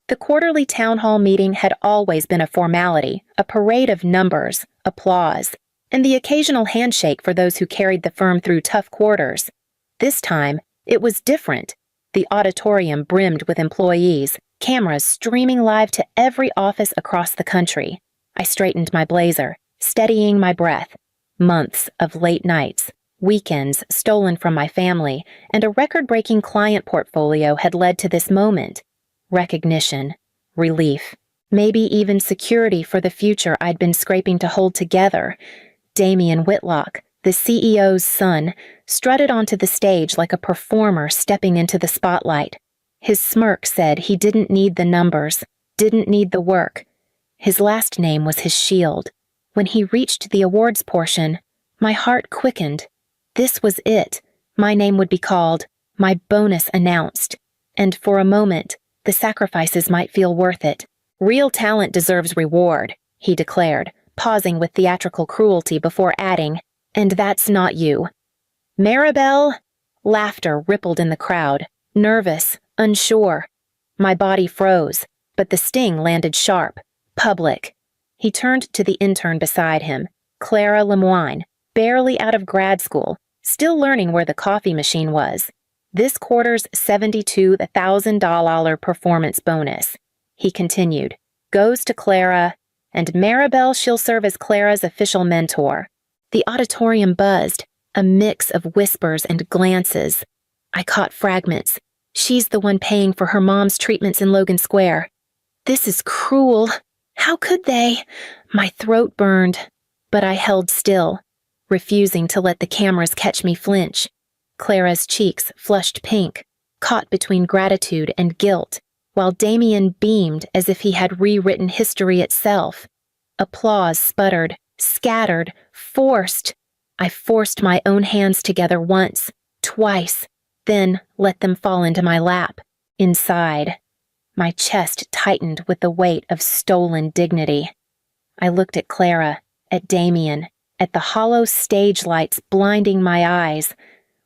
The quarterly town hall meeting had always been a formality, a parade of numbers, applause, and the occasional handshake for those who carried the firm through tough quarters. This time, it was different. The auditorium brimmed with employees, cameras streaming live to every office across the country. I straightened my blazer, steadying my breath. Months of late nights, weekends stolen from my family, and a record-breaking client portfolio had led to this moment. Recognition, relief, maybe even security for the future I'd been scraping to hold together. Damien Whitlock, the CEO's son, strutted onto the stage like a performer stepping into the spotlight. His smirk said he didn't need the numbers, didn't need the work. His last name was his shield. When he reached the awards portion, my heart quickened. This was it. My name would be called, my bonus announced. And for a moment, the sacrifices might feel worth it. Real talent deserves reward, he declared, pausing with theatrical cruelty before adding, and that's not you. Maribel? Laughter rippled in the crowd, nervous, unsure. My body froze, but the sting landed sharp, public. He turned to the intern beside him, Clara Lemoine, barely out of grad school, still learning where the coffee machine was. This quarter's $72,000 performance bonus, he continued, goes to Clara, and Maribel she'll serve as Clara's official mentor. The auditorium buzzed, a mix of whispers and glances. I caught fragments. She's the one paying for her mom's treatments in Logan Square. This is cruel. How could they? My throat burned, but I held still, refusing to let the cameras catch me flinch. Clara's cheeks flushed pink, caught between gratitude and guilt, while Damien beamed as if he had rewritten history itself. Applause sputtered, scattered, forced. I forced my own hands together once, twice, then let them fall into my lap, inside. My chest tightened with the weight of stolen dignity. I looked at Clara, at Damien, at the hollow stage lights blinding my eyes.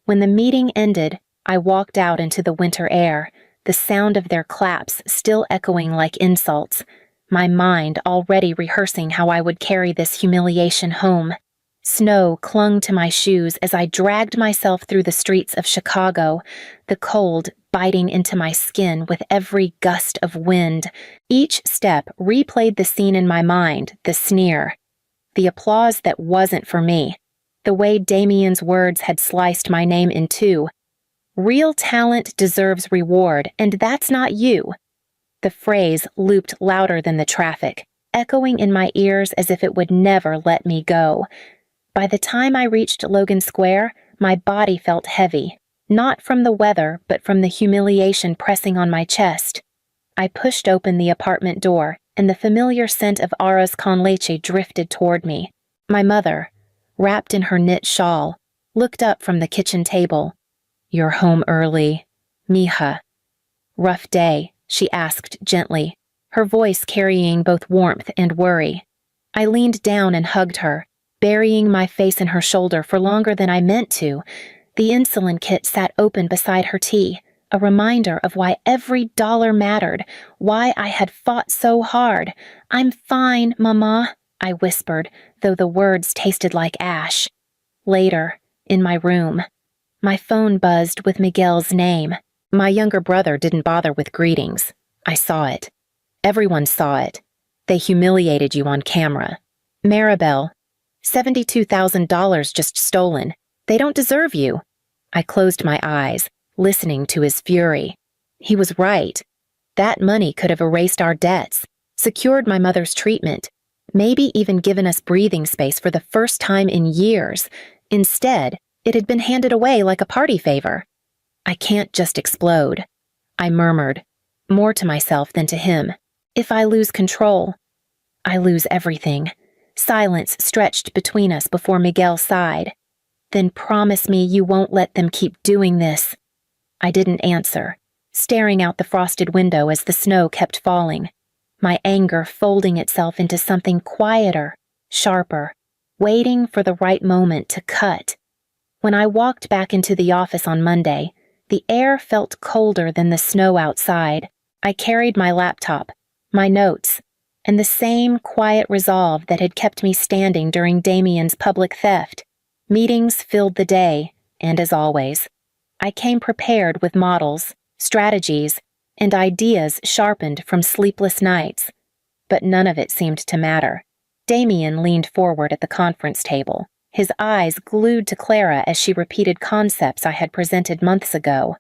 When the meeting ended, I walked out into the winter air, the sound of their claps still echoing like insults, my mind already rehearsing how I would carry this humiliation home. Snow clung to my shoes as I dragged myself through the streets of Chicago, the cold biting into my skin with every gust of wind. Each step replayed the scene in my mind, the sneer. The applause that wasn't for me. The way Damien's words had sliced my name in two. Real talent deserves reward, and that's not you. The phrase looped louder than the traffic, echoing in my ears as if it would never let me go. By the time I reached Logan Square, my body felt heavy, not from the weather, but from the humiliation pressing on my chest. I pushed open the apartment door, and the familiar scent of arroz con leche drifted toward me. My mother, wrapped in her knit shawl, looked up from the kitchen table. "You're home early, mija." "Rough day?" she asked gently, her voice carrying both warmth and worry. I leaned down and hugged her, burying my face in her shoulder for longer than I meant to. The insulin kit sat open beside her tea, a reminder of why every dollar mattered, why I had fought so hard. "I'm fine, Mama," I whispered, though the words tasted like ash. Later, in my room, my phone buzzed with Miguel's name. My younger brother didn't bother with greetings. I saw it. Everyone saw it. They humiliated you on camera. "Maribel, $72,000 just stolen. They don't deserve you." I closed my eyes, listening to his fury. He was right. That money could have erased our debts, secured my mother's treatment, maybe even given us breathing space for the first time in years. Instead, it had been handed away like a party favor. "I can't just explode," I murmured, more to myself than to him. "If I lose control, I lose everything." Silence stretched between us before Miguel sighed. "Then promise me you won't let them keep doing this." I didn't answer, staring out the frosted window as the snow kept falling, my anger folding itself into something quieter, sharper, waiting for the right moment to cut. When I walked back into the office on Monday, the air felt colder than the snow outside. I carried my laptop, my notes, and the same quiet resolve that had kept me standing during Damien's public theft. Meetings filled the day, and as always, I came prepared with models, strategies, and ideas sharpened from sleepless nights. But none of it seemed to matter. Damien leaned forward at the conference table, his eyes glued to Clara as she repeated concepts I had presented months ago.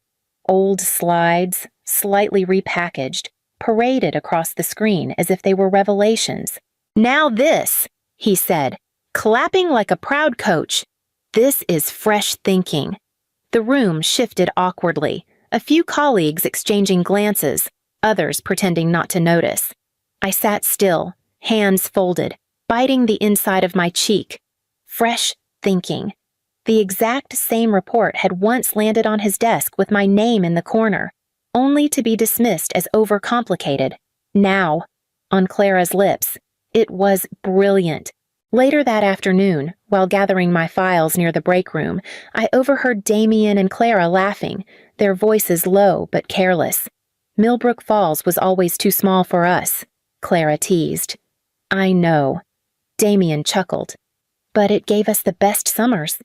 Old slides, slightly repackaged, paraded across the screen as if they were revelations. "Now this," he said, clapping like a proud coach. "This is fresh thinking." The room shifted awkwardly, a few colleagues exchanging glances, others pretending not to notice. I sat still, hands folded, biting the inside of my cheek. Fresh thinking. The exact same report had once landed on his desk with my name in the corner, only to be dismissed as overcomplicated. Now, on Clara's lips, it was brilliant. Later that afternoon, while gathering my files near the break room, I overheard Damien and Clara laughing, their voices low but careless. Millbrook Falls was always too small for us, Clara teased. "I know." Damien chuckled. "But it gave us the best summers,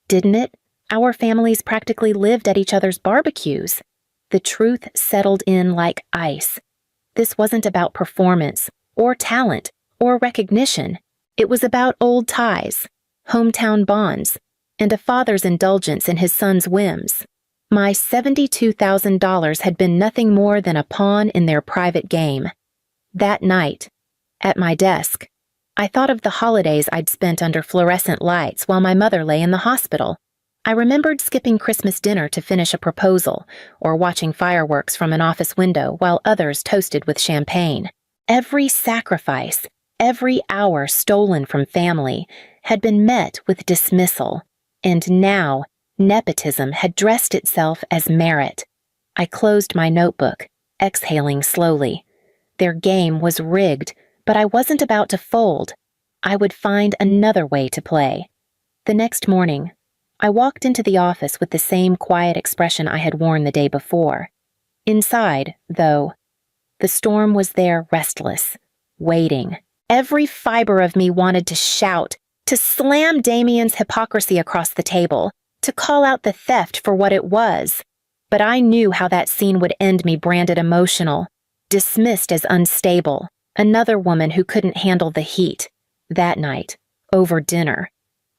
didn't it? Our families practically lived at each other's barbecues." The truth settled in like ice. This wasn't about performance, or talent, or recognition. It was about old ties, hometown bonds, and a father's indulgence in his son's whims. My $72,000 had been nothing more than a pawn in their private game. That night, at my desk, I thought of the holidays I'd spent under fluorescent lights while my mother lay in the hospital. I remembered skipping Christmas dinner to finish a proposal, or watching fireworks from an office window while others toasted with champagne. Every sacrifice, every hour stolen from family, had been met with dismissal, and now nepotism had dressed itself as merit. I closed my notebook, exhaling slowly. Their game was rigged, but I wasn't about to fold. I would find another way to play. The next morning, I walked into the office with the same quiet expression I had worn the day before. Inside, though, the storm was there restless, waiting. Every fiber of me wanted to shout, to slam Damien's hypocrisy across the table, to call out the theft for what it was. But I knew how that scene would end me branded emotional, dismissed as unstable, another woman who couldn't handle the heat. That night, over dinner,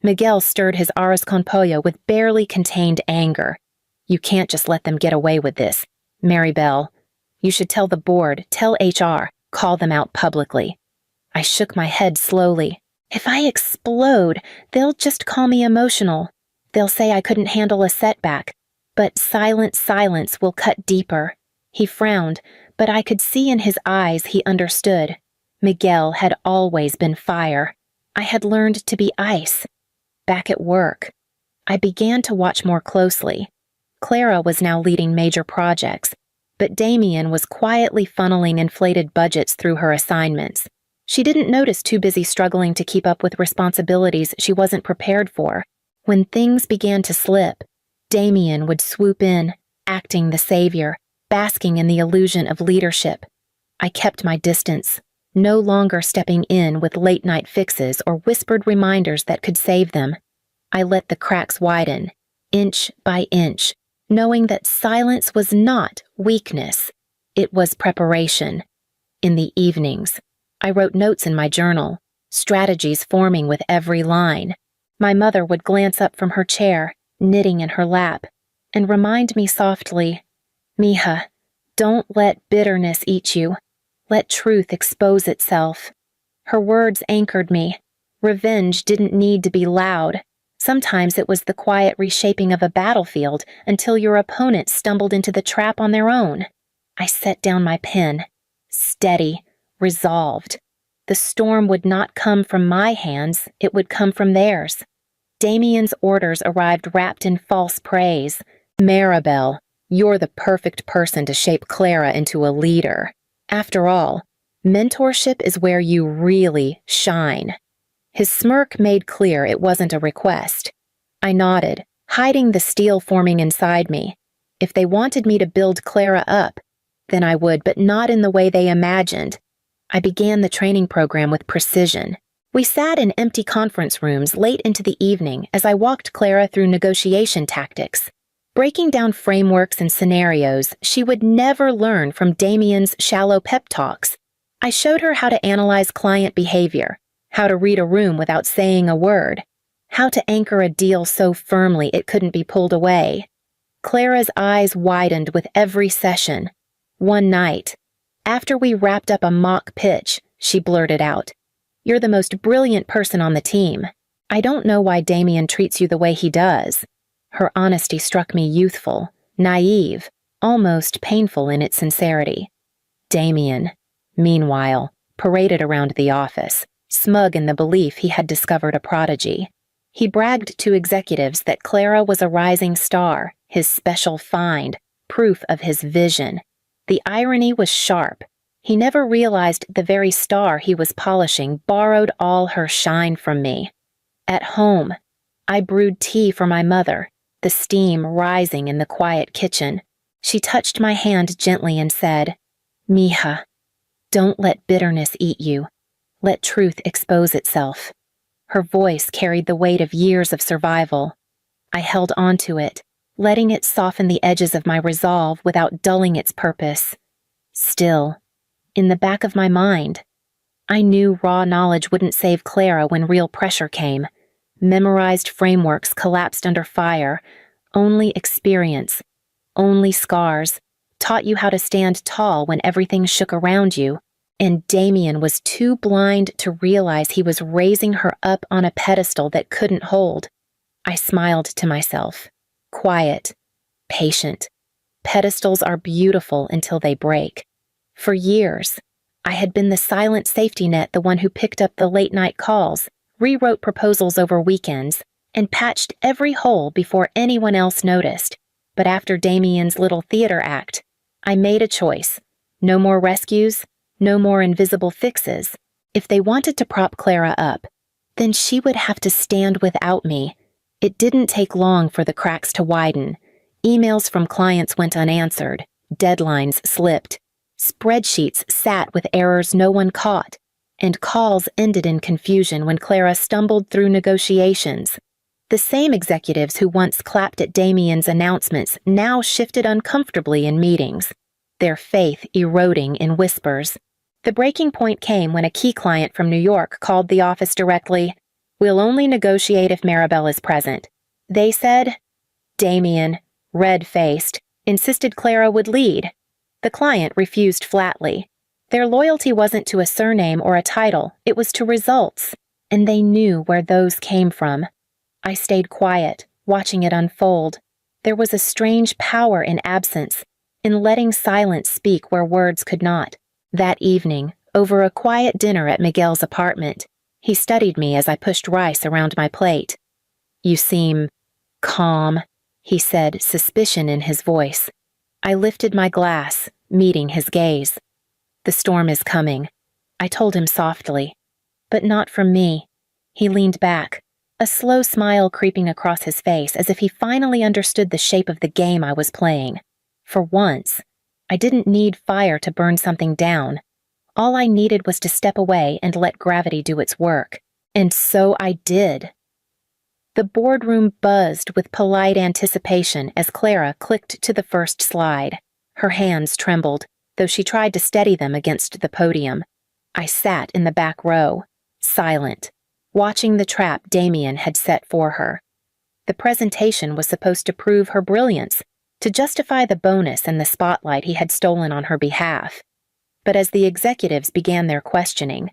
Miguel stirred his arroz con pollo with barely contained anger. "You can't just let them get away with this, Maribel. You should tell the board, tell HR, call them out publicly." I shook my head slowly. "If I explode, they'll just call me emotional. They'll say I couldn't handle a setback. But silent silence will cut deeper." He frowned, but I could see in his eyes he understood. Miguel had always been fire. I had learned to be ice. Back at work, I began to watch more closely. Clara was now leading major projects, but Damien was quietly funneling inflated budgets through her assignments. She didn't notice too busy struggling to keep up with responsibilities she wasn't prepared for. When things began to slip, Damien would swoop in, acting the savior, basking in the illusion of leadership. I kept my distance, no longer stepping in with late-night fixes or whispered reminders that could save them. I let the cracks widen, inch by inch, knowing that silence was not weakness. It was preparation. In the evenings, I wrote notes in my journal, strategies forming with every line. My mother would glance up from her chair, knitting in her lap, and remind me softly, "Mija, don't let bitterness eat you. Let truth expose itself." Her words anchored me. Revenge didn't need to be loud. Sometimes it was the quiet reshaping of a battlefield until your opponent stumbled into the trap on their own. I set down my pen, steady, resolved. The storm would not come from my hands, it would come from theirs. Damien's orders arrived wrapped in false praise. "Maribel, you're the perfect person to shape Clara into a leader. After all, mentorship is where you really shine." His smirk made clear it wasn't a request. I nodded, hiding the steel forming inside me. If they wanted me to build Clara up, than I would, but not in the way they imagined. I began the training program with precision. We sat in empty conference rooms late into the evening as I walked Clara through negotiation tactics, breaking down frameworks and scenarios she would never learn from Damien's shallow pep talks. I showed her how to analyze client behavior, how to read a room without saying a word, how to anchor a deal so firmly it couldn't be pulled away. Clara's eyes widened with every session. One night, after we wrapped up a mock pitch, she blurted out, "You're the most brilliant person on the team. I don't know why Damien treats you the way he does." Her honesty struck me youthful, naive, almost painful in its sincerity. Damien, meanwhile, paraded around the office, smug in the belief he had discovered a prodigy. He bragged to executives that Clara was a rising star, his special find, proof of his vision. The irony was sharp. He never realized the very star he was polishing borrowed all her shine from me. At home, I brewed tea for my mother, the steam rising in the quiet kitchen. She touched my hand gently and said, "Mija, don't let bitterness eat you. Let truth expose itself." Her voice carried the weight of years of survival. I held on to it, letting it soften the edges of my resolve without dulling its purpose. Still, in the back of my mind, I knew raw knowledge wouldn't save Clara when real pressure came. Memorized frameworks collapsed under fire. Only experience, only scars, taught you how to stand tall when everything shook around you, and Damien was too blind to realize he was raising her up on a pedestal that couldn't hold. I smiled to myself. Quiet, patient. Pedestals are beautiful until they break. For years, I had been the silent safety net, the one who picked up the late-night calls, rewrote proposals over weekends, and patched every hole before anyone else noticed. But after Damien's little theater act, I made a choice. No more rescues, no more invisible fixes. If they wanted to prop Clara up, then she would have to stand without me. It didn't take long for the cracks to widen. Emails from clients went unanswered. Deadlines slipped. Spreadsheets sat with errors no one caught. And calls ended in confusion when Clara stumbled through negotiations. The same executives who once clapped at Damien's announcements now shifted uncomfortably in meetings, their faith eroding in whispers. The breaking point came when a key client from New York called the office directly. "We'll only negotiate if Maribel is present," they said. Damien, red-faced, insisted Clara would lead. The client refused flatly. Their loyalty wasn't to a surname or a title, it was to results, and they knew where those came from. I stayed quiet, watching it unfold. There was a strange power in absence, in letting silence speak where words could not. That evening, over a quiet dinner at Miguel's apartment, he studied me as I pushed rice around my plate. "You seem calm," he said, suspicion in his voice. I lifted my glass, meeting his gaze. "The storm is coming," I told him softly. "But not from me." He leaned back, a slow smile creeping across his face as if he finally understood the shape of the game I was playing. For once, I didn't need fire to burn something down. All I needed was to step away and let gravity do its work. And so I did. The boardroom buzzed with polite anticipation as Clara clicked to the first slide. Her hands trembled, though she tried to steady them against the podium. I sat in the back row, silent, watching the trap Damien had set for her. The presentation was supposed to prove her brilliance, to justify the bonus and the spotlight he had stolen on her behalf. But as the executives began their questioning,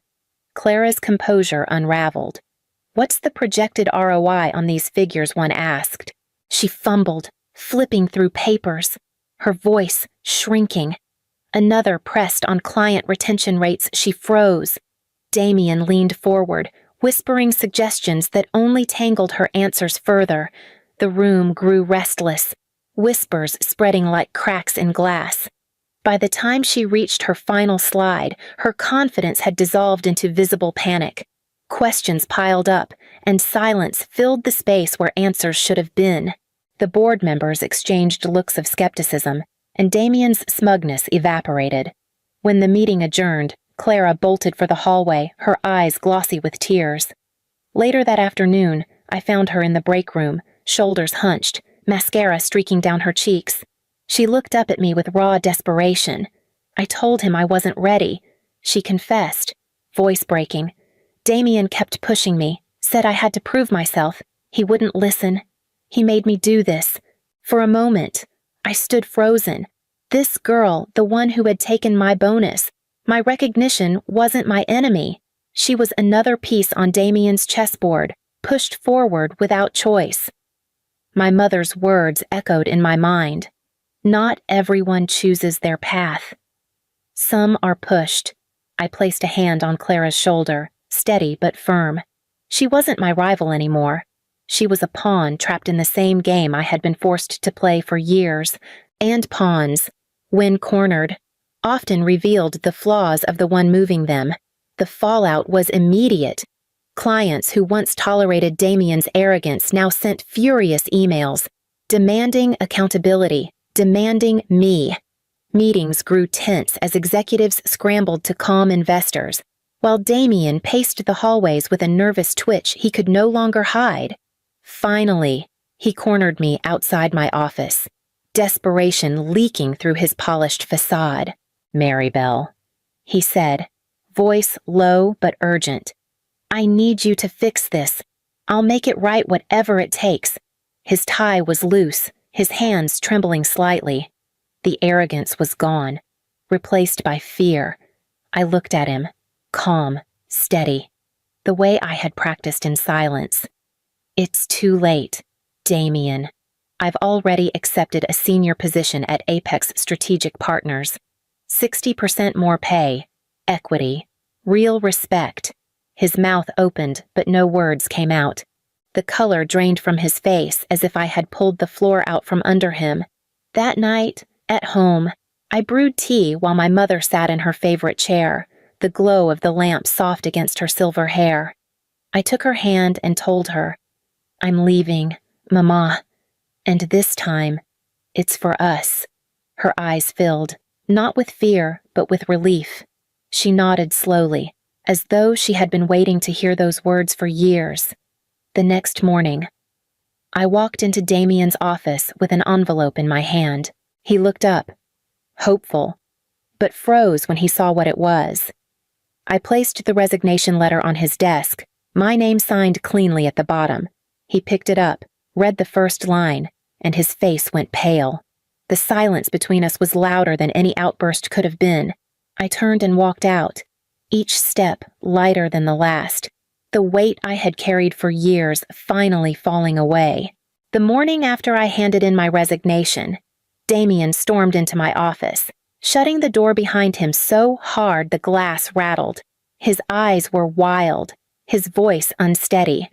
Clara's composure unraveled. "What's the projected ROI on these figures?" one asked. She fumbled, flipping through papers, her voice shrinking. Another pressed on client retention rates. She froze. Damien leaned forward, whispering suggestions that only tangled her answers further. The room grew restless, whispers spreading like cracks in glass. By the time she reached her final slide, her confidence had dissolved into visible panic. Questions piled up, and silence filled the space where answers should have been. The board members exchanged looks of skepticism, and Damien's smugness evaporated. When the meeting adjourned, Clara bolted for the hallway, her eyes glossy with tears. Later that afternoon, I found her in the break room, shoulders hunched, mascara streaking down her cheeks. She looked up at me with raw desperation. I told him I wasn't ready. She confessed, voice breaking. Damien kept pushing me, said I had to prove myself. He wouldn't listen. He made me do this. For a moment, I stood frozen. This girl, the one who had taken my bonus, my recognition, wasn't my enemy. She was another piece on Damien's chessboard, pushed forward without choice. My mother's words echoed in my mind. Not everyone chooses their path. Some are pushed. I placed a hand on Clara's shoulder, steady but firm. She wasn't my rival anymore. She was a pawn trapped in the same game I had been forced to play for years, and pawns, when cornered, often revealed the flaws of the one moving them. The fallout was immediate. Clients who once tolerated Damien's arrogance now sent furious emails, demanding accountability, demanding me. Meetings grew tense as executives scrambled to calm investors, while Damien paced the hallways with a nervous twitch he could no longer hide. Finally, he cornered me outside my office, desperation leaking through his polished facade. "Maribel," he said, voice low but urgent. "I need you to fix this. I'll make it right whatever it takes." His tie was loose, his hands trembling slightly. The arrogance was gone, replaced by fear. I looked at him, calm, steady, the way I had practiced in silence. "It's too late, Damien. I've already accepted a senior position at Apex Strategic Partners. 60% more pay, equity, real respect." His mouth opened, but no words came out. The color drained from his face as if I had pulled the floor out from under him. That night, at home, I brewed tea while my mother sat in her favorite chair, the glow of the lamp soft against her silver hair. I took her hand and told her, "I'm leaving, Mama. And this time, it's for us." Her eyes filled, not with fear, but with relief. She nodded slowly, as though she had been waiting to hear those words for years. The next morning, I walked into Damien's office with an envelope in my hand. He looked up, hopeful, but froze when he saw what it was. I placed the resignation letter on his desk, my name signed cleanly at the bottom. He picked it up, read the first line, and his face went pale. The silence between us was louder than any outburst could have been. I turned and walked out, each step lighter than the last, the weight I had carried for years finally falling away. The morning after I handed in my resignation, Damien stormed into my office, shutting the door behind him so hard the glass rattled. His eyes were wild, his voice unsteady.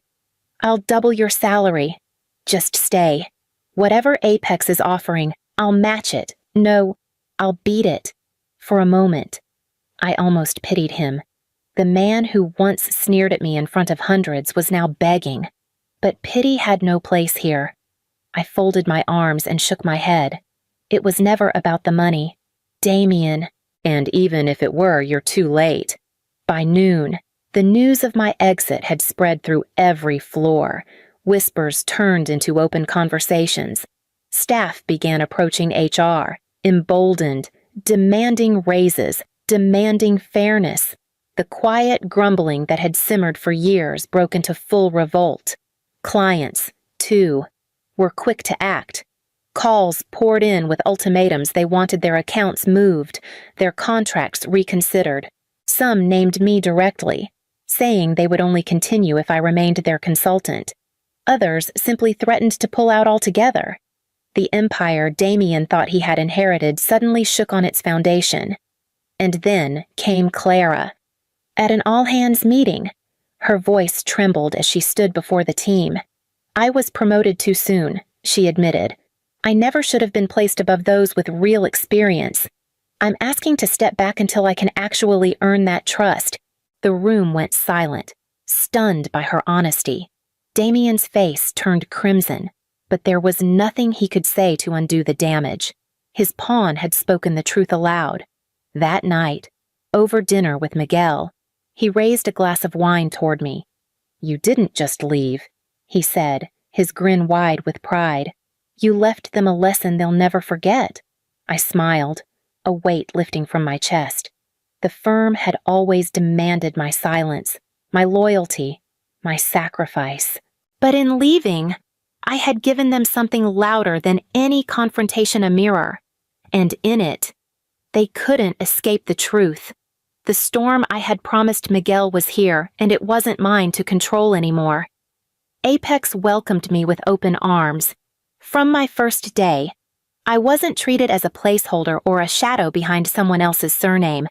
"I'll double your salary. Just stay. Whatever Apex is offering, I'll match it. No, I'll beat it." For a moment, I almost pitied him. The man who once sneered at me in front of hundreds was now begging. But pity had no place here. I folded my arms and shook my head. It was never about the money. Damien, and even if it were, you're too late. By noon, the news of my exit had spread through every floor. Whispers turned into open conversations. Staff began approaching HR, emboldened, demanding raises, demanding fairness. The quiet grumbling that had simmered for years broke into full revolt. Clients, too, were quick to act. Calls poured in with ultimatums they wanted their accounts moved, their contracts reconsidered. Some named me directly, saying they would only continue if I remained their consultant. Others simply threatened to pull out altogether. The empire Damien thought he had inherited suddenly shook on its foundation. And then came Clara. At an all-hands meeting, her voice trembled as she stood before the team. "I was promoted too soon," she admitted. "I never should have been placed above those with real experience. I'm asking to step back until I can actually earn that trust." The room went silent, stunned by her honesty. Damien's face turned crimson, but there was nothing he could say to undo the damage. His pawn had spoken the truth aloud. That night, over dinner with Miguel, he raised a glass of wine toward me. "You didn't just leave," he said, his grin wide with pride. "You left them a lesson they'll never forget." I smiled, a weight lifting from my chest. The firm had always demanded my silence, my loyalty, my sacrifice. But in leaving, I had given them something louder than any confrontation a mirror. And in it, they couldn't escape the truth. The storm I had promised Miguel was here, and it wasn't mine to control anymore. Apex welcomed me with open arms. From my first day, I wasn't treated as a placeholder or a shadow behind someone else's surname.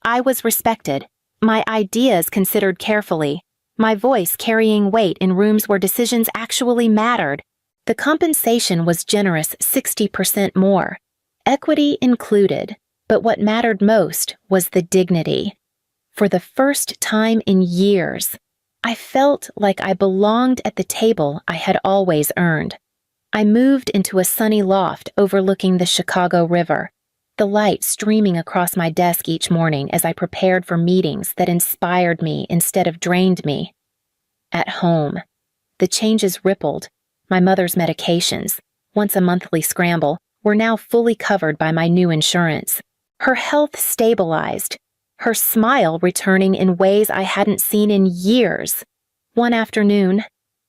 I was respected, my ideas considered carefully, my voice carrying weight in rooms where decisions actually mattered. The compensation was generous 60% more, equity included, but what mattered most was the dignity. For the first time in years, I felt like I belonged at the table I had always earned. I moved into a sunny loft overlooking the Chicago River, the light streaming across my desk each morning as I prepared for meetings that inspired me instead of drained me. At home, the changes rippled. My mother's medications, once a monthly scramble, were now fully covered by my new insurance. Her health stabilized, her smile returning in ways I hadn't seen in years. One afternoon,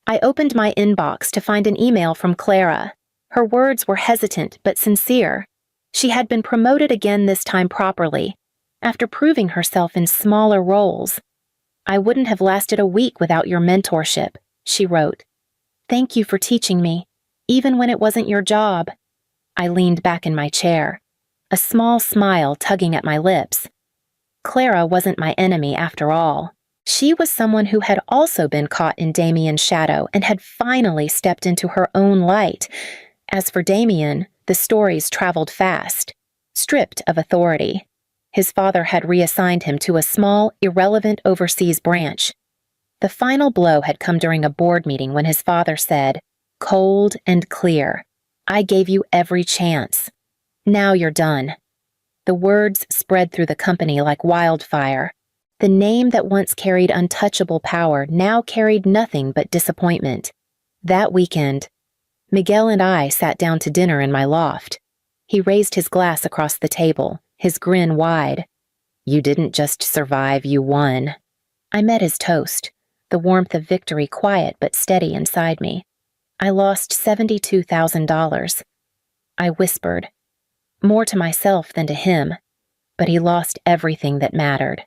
I opened my inbox to find an email from Clara. Her words were hesitant but sincere. She had been promoted again, this time properly, after proving herself in smaller roles. "I wouldn't have lasted a week without your mentorship," she wrote. "Thank you for teaching me, even when it wasn't your job." I leaned back in my chair, a small smile tugging at my lips. Clara wasn't my enemy after all. She was someone who had also been caught in Damien's shadow and had finally stepped into her own light. As for Damien, the stories traveled fast, stripped of authority. His father had reassigned him to a small, irrelevant overseas branch. The final blow had come during a board meeting when his father said, cold and clear, "I gave you every chance. Now you're done." The words spread through the company like wildfire. The name that once carried untouchable power now carried nothing but disappointment. That weekend, Miguel and I sat down to dinner in my loft. He raised his glass across the table, his grin wide. "You didn't just survive, you won." I met his toast, the warmth of victory quiet but steady inside me. "I lost $72,000. I whispered, more to myself than to him, but he lost everything that mattered.